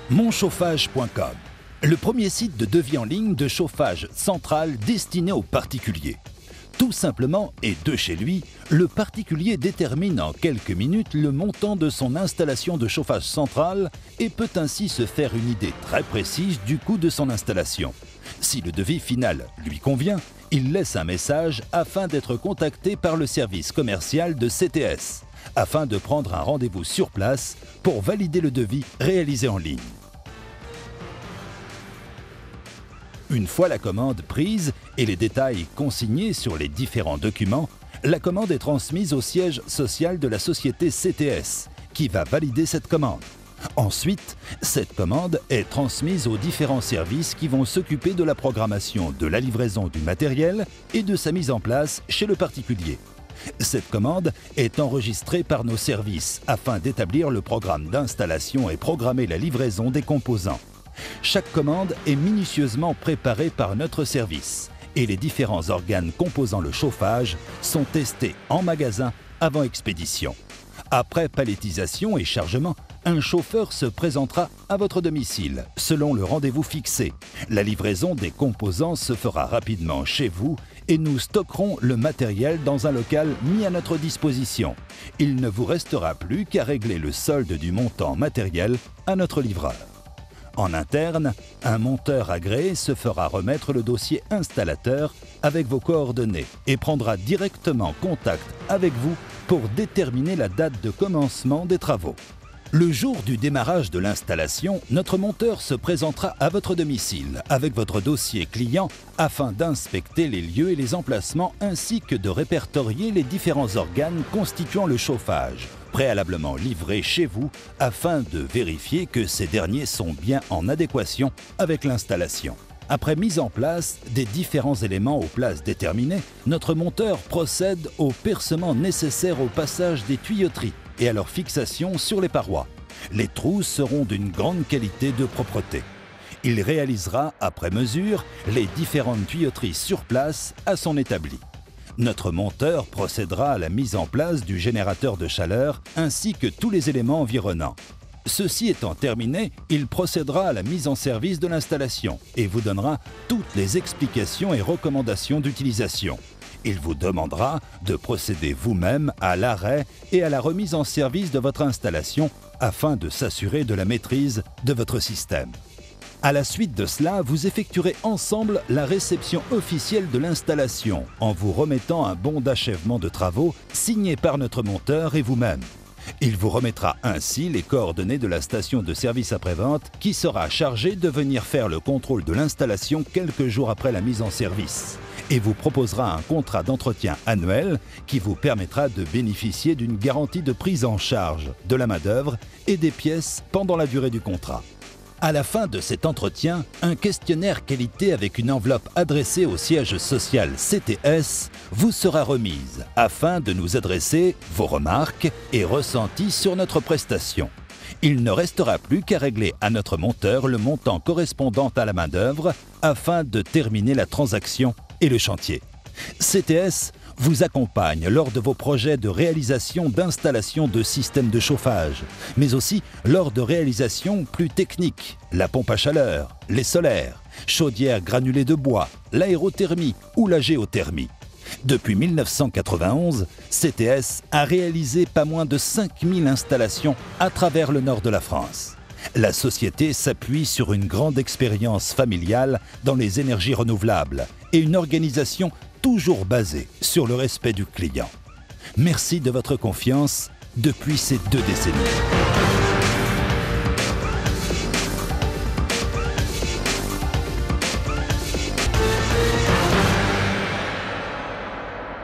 Monchauffage.com, le premier site de devis en ligne de chauffage central destiné aux particuliers. Tout simplement et de chez lui, le particulier détermine en quelques minutes le montant de son installation de chauffage central et peut ainsi se faire une idée très précise du coût de son installation. Si le devis final lui convient, il laisse un message afin d'être contacté par le service commercial de CTS, afin de prendre un rendez-vous sur place pour valider le devis réalisé en ligne. Une fois la commande prise et les détails consignés sur les différents documents, la commande est transmise au siège social de la société CTS, qui va valider cette commande. Ensuite, cette commande est transmise aux différents services qui vont s'occuper de la programmation de la livraison du matériel et de sa mise en place chez le particulier. Cette commande est enregistrée par nos services afin d'établir le programme d'installation et programmer la livraison des composants. Chaque commande est minutieusement préparée par notre service et les différents organes composant le chauffage sont testés en magasin avant expédition. Après palettisation et chargement, un chauffeur se présentera à votre domicile selon le rendez-vous fixé. La livraison des composants se fera rapidement chez vous et nous stockerons le matériel dans un local mis à notre disposition. Il ne vous restera plus qu'à régler le solde du montant matériel à notre livreur. En interne, un monteur agréé se fera remettre le dossier installateur avec vos coordonnées et prendra directement contact avec vous pour déterminer la date de commencement des travaux. Le jour du démarrage de l'installation, notre monteur se présentera à votre domicile avec votre dossier client afin d'inspecter les lieux et les emplacements ainsi que de répertorier les différents organes constituant le chauffage, préalablement livrés chez vous afin de vérifier que ces derniers sont bien en adéquation avec l'installation. Après mise en place des différents éléments aux places déterminées, notre monteur procède au percement nécessaire au passage des tuyauteries et à leur fixation sur les parois. Les trous seront d'une grande qualité de propreté. Il réalisera, après mesure, les différentes tuyauteries sur place à son établi. Notre monteur procédera à la mise en place du générateur de chaleur ainsi que tous les éléments environnants. Ceci étant terminé, il procédera à la mise en service de l'installation et vous donnera toutes les explications et recommandations d'utilisation. Il vous demandera de procéder vous-même à l'arrêt et à la remise en service de votre installation afin de s'assurer de la maîtrise de votre système. À la suite de cela, vous effectuerez ensemble la réception officielle de l'installation en vous remettant un bon d'achèvement de travaux signé par notre monteur et vous-même. Il vous remettra ainsi les coordonnées de la station de service après-vente qui sera chargée de venir faire le contrôle de l'installation quelques jours après la mise en service et vous proposera un contrat d'entretien annuel qui vous permettra de bénéficier d'une garantie de prise en charge de la main-d'œuvre et des pièces pendant la durée du contrat. À la fin de cet entretien, un questionnaire qualité avec une enveloppe adressée au siège social CTS vous sera remise afin de nous adresser vos remarques et ressentis sur notre prestation. Il ne restera plus qu'à régler à notre monteur le montant correspondant à la main-d'œuvre afin de terminer la transaction et le chantier. CTS vous accompagne lors de vos projets de réalisation d'installation de systèmes de chauffage, mais aussi lors de réalisations plus techniques, la pompe à chaleur, les solaires, chaudières granulées de bois, l'aérothermie ou la géothermie. Depuis 1991, CTS a réalisé pas moins de 5000 installations à travers le nord de la France. La société s'appuie sur une grande expérience familiale dans les énergies renouvelables et une organisation toujours basée sur le respect du client. Merci de votre confiance depuis ces 2 décennies.